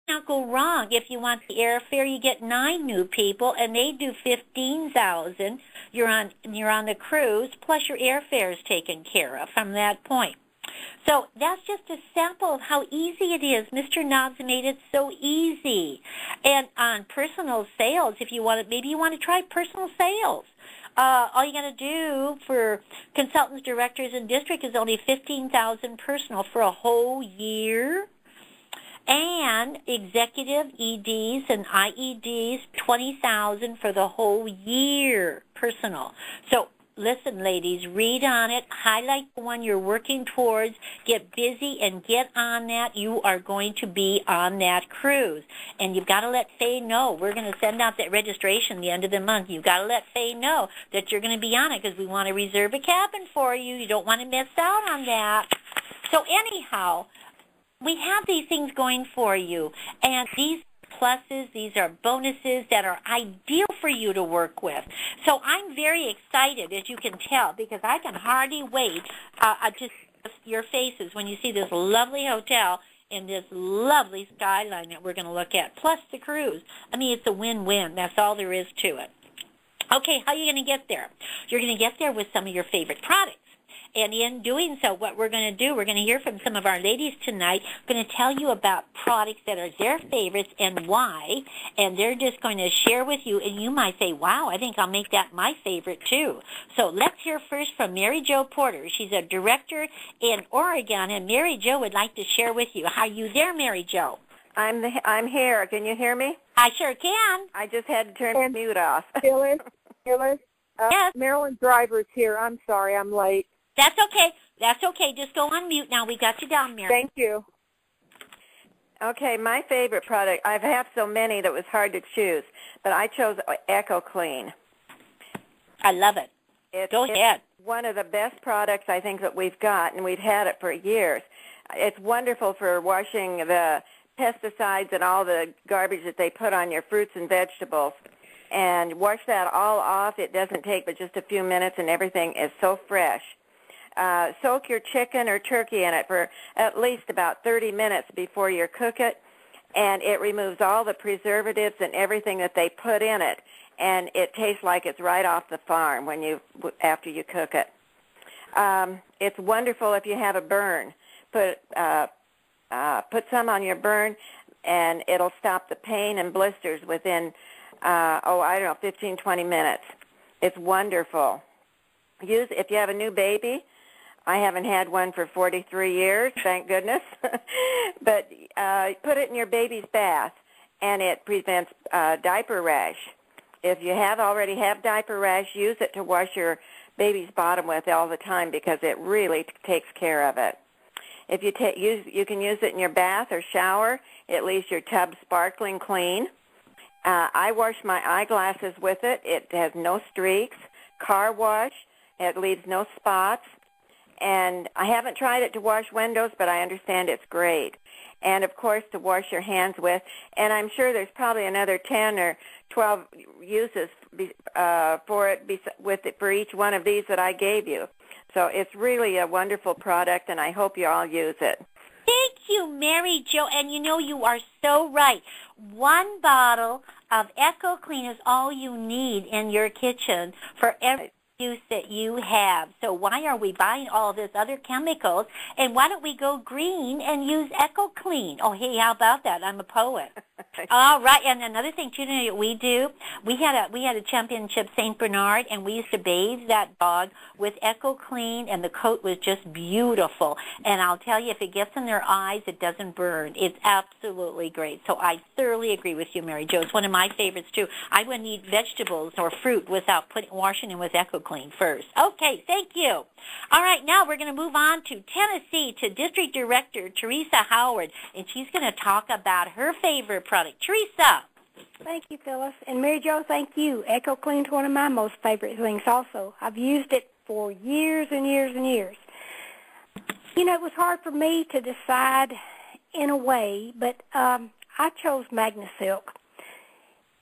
not go wrong. If you want the airfare, you get 9 new people, and they do 15,000. You're on the cruise, plus your airfare is taken care of from that point. So that's just a sample of how easy it is. Mr. Knobs made it so easy. And on personal sales, if you want to, maybe you want to try personal sales. All you got to do for consultants, directors, and district is only $15,000 personal for a whole year. And executive EDs and IEDs, $20,000 for the whole year personal. So listen, ladies, read on it, highlight the one you're working towards, get busy and get on that. You are going to be on that cruise. And you've got to let Faye know. We're going to send out that registration the end of the month. You've got to let Faye know that you're going to be on it because we want to reserve a cabin for you. You don't want to miss out on that. So anyhow, we have these things going for you, and these pluses, these are bonuses that are ideal for you to work with. So I'm very excited, as you can tell, because I can hardly wait to see your faces when you see this lovely hotel and this lovely skyline that we're going to look at, plus the cruise. I mean, it's a win-win. That's all there is to it. Okay, how are you going to get there? You're going to get there with some of your favorite products. And in doing so, what we're going to do, we're going to hear from some of our ladies tonight. We're going to tell you about products that are their favorites and why. And they're just going to share with you. And you might say, wow, I think I'll make that my favorite too. So let's hear first from Mary Jo Porter. She's a director in Oregon. And Mary Jo would like to share with you. Are you there, Mary Jo? I'm here. Can you hear me? I sure can. I just had to turn the mute off. Phyllis? Yes. Marilyn Driver's here. I'm sorry, I'm late. That's okay. That's okay. Just go on mute now. We got you down, Mary. Thank you. Okay, my favorite product, I've had so many that was hard to choose, but I chose Echo Clean. I love it. Go ahead. It's one of the best products I think that we've got, and we've had it for years. It's wonderful for washing the pesticides and all the garbage that they put on your fruits and vegetables. And wash that all off. It doesn't take but just a few minutes, and everything is so fresh. Soak your chicken or turkey in it for at least about 30 minutes before you cook it, and it removes all the preservatives and everything that they put in it, and it tastes like it's right off the farm after you cook it. It's wonderful if you have a burn. Put some on your burn, and it'll stop the pain and blisters within, 15, 20 minutes. It's wonderful. If you have a new baby, I haven't had one for 43 years, thank goodness. But put it in your baby's bath, and it prevents diaper rash. If you already have diaper rash, use it to wash your baby's bottom with all the time because it really takes care of it. If you can use it in your bath or shower. It leaves your tub sparkling clean. I wash my eyeglasses with it. It has no streaks. Car wash. It leaves no spots. And I haven't tried it to wash windows, but I understand it's great. And, of course, to wash your hands with. And I'm sure there's probably another 10 or 12 uses for each one of these that I gave you. So it's really a wonderful product, and I hope you all use it. Thank you, Mary Jo. And you know, you are so right. One bottle of Echo Clean is all you need in your kitchen for every use that you have. So why are we buying all this other chemicals? And why don't we go green and use Echo Clean? Oh, hey, how about that? I'm a poet. All right. And another thing too that we do, we had a championship St. Bernard, and we used to bathe that dog with Echo Clean, and the coat was just beautiful. And I'll tell you, if it gets in their eyes, it doesn't burn. It's absolutely great. So I thoroughly agree with you, Mary Jo. It's one of my favorites too. I wouldn't eat vegetables or fruit without washing them with Echo Clean first. Okay, thank you. All right, now we're going to move on to Tennessee to District Director Teresa Howard, and she's going to talk about her favorite product. Teresa. Thank you, Phyllis. And Mary Jo, thank you. Echo Clean's one of my most favorite things also. I've used it for years and years and years. You know, it was hard for me to decide in a way, but I chose Mag-Ni-Silke.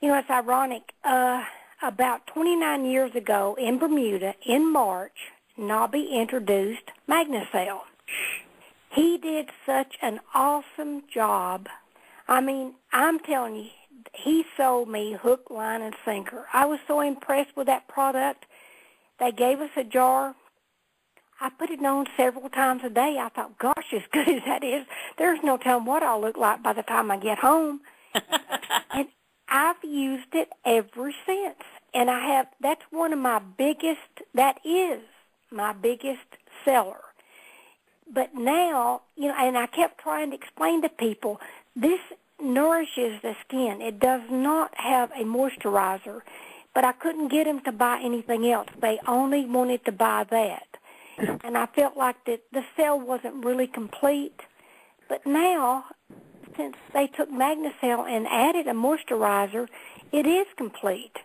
You know, it's ironic. About 29 years ago in Bermuda, in March, Nobby introduced Mag-Ni-Silke. He did such an awesome job I mean, I'm telling you, he sold me hook, line, and sinker. I was so impressed with that product. They gave us a jar. I put it on several times a day. I thought, gosh, as good as that is, there's no telling what I'll look like by the time I get home. And I've used it ever since. And that's one of my biggest, that is my biggest seller. But now, and I kept trying to explain to people, this nourishes the skin. It does not have a moisturizer, but I couldn't get them to buy anything else. They only wanted to buy that. And I felt like that the sale wasn't really complete. But now, since they took Mag-Ni-Silke and added a moisturizer, it is complete.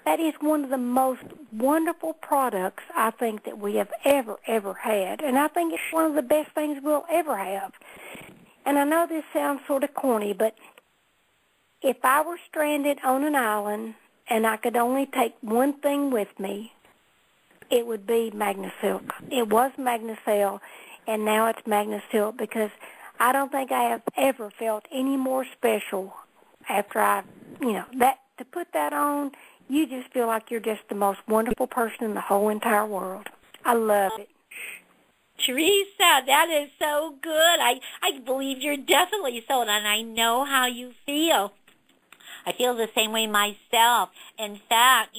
That is one of the most wonderful products I think that we have ever had. And I think it's one of the best things we'll ever have. And I know this sounds sort of corny, but if I were stranded on an island and I could only take one thing with me, it would be Mag-Ni-Silke. It was Mag-Ni-Silke, and now it's Mag-Ni-Silke, because I don't think I have ever felt any more special after that to put that on. You just feel like you're just the most wonderful person in the whole entire world. I love it. Teresa, that is so good. I believe you're definitely sold, and I know how you feel. I feel the same way myself. In fact,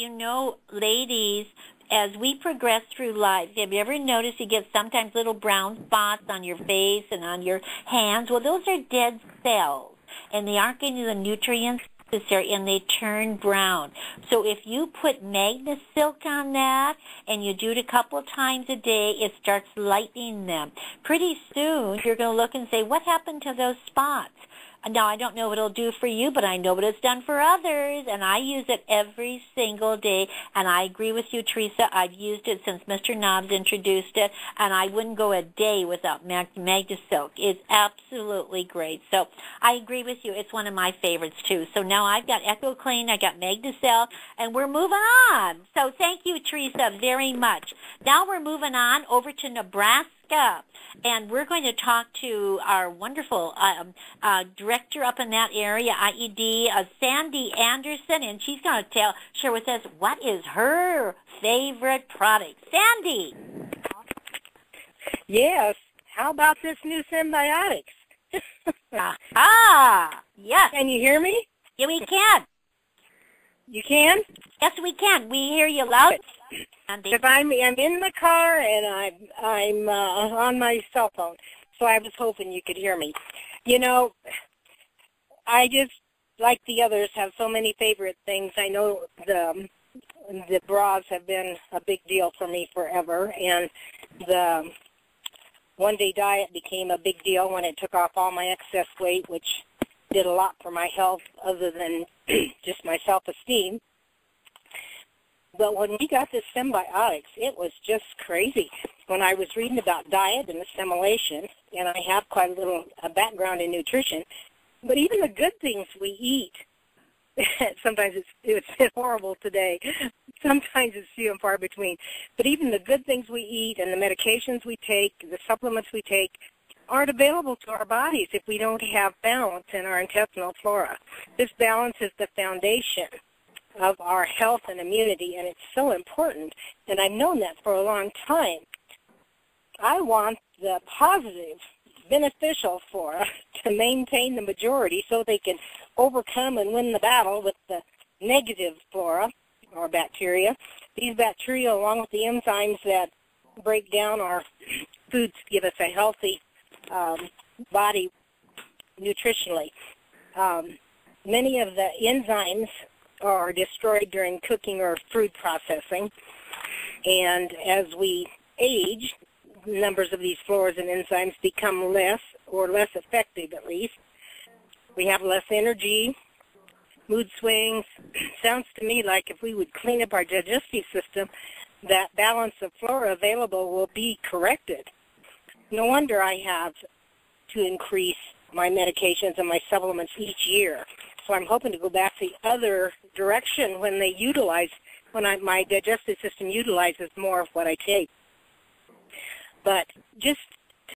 ladies, as we progress through life, have you ever noticed you get sometimes little brown spots on your face and on your hands? Well, those are dead cells, and they aren't getting the nutrients necessary, and they turn brown. So if you put Mag-Ni-Silke on that, and you do it a couple of times a day, it starts lightening them. Pretty soon, you're going to look and say, what happened to those spots? Now, I don't know what it'll do for you, but I know what it's done for others, and I use it every single day, and I agree with you, Teresa. I've used it since Mr. Knobs introduced it, and I wouldn't go a day without Mag-Ni-Silke. It's absolutely great. So I agree with you. It's one of my favorites, too. So now I've got Echo Clean, I got Mag-Ni-Silke, and we're moving on. So thank you, Teresa, very much. Now we're moving on over to Nebraska. And we're going to talk to our wonderful director up in that area, IED, Sandy Anderson, and she's going to share with us what is her favorite product. Sandy. Yes. How about this new symbiotics? Yes. Can you hear me? Yeah, we can. You can? Yes, we can. We hear you loud. Because I'm in the car and I'm on my cell phone, so I was hoping you could hear me. I just, like the others, have so many favorite things. I know the bras have been a big deal for me forever, and the one-day diet became a big deal when it took off all my excess weight, which did a lot for my health other than just my self-esteem. But when we got this symbiotics, it was just crazy. When I was reading about diet and assimilation, and I have quite a little background in nutrition, but even the good things we eat, sometimes it's horrible today. Sometimes it's few and far between. But even the good things we eat and the medications we take, the supplements we take, aren't available to our bodies if we don't have balance in our intestinal flora. This balance is the foundation of our health and immunity, and it's so important, and I've known that for a long time. I want the positive, beneficial flora to maintain the majority so they can overcome and win the battle with the negative flora or bacteria. These bacteria, along with the enzymes that break down our foods, give us a healthy body nutritionally. Many of the enzymes are destroyed during cooking or food processing, and as we age, numbers of these floras and enzymes become less effective at least. We have less energy, mood swings. Sounds to me like if we would clean up our digestive system, that balance of flora available will be corrected. No wonder I have to increase my medications and my supplements each year. So I'm hoping to go back the other direction when my digestive system utilizes more of what I take. But just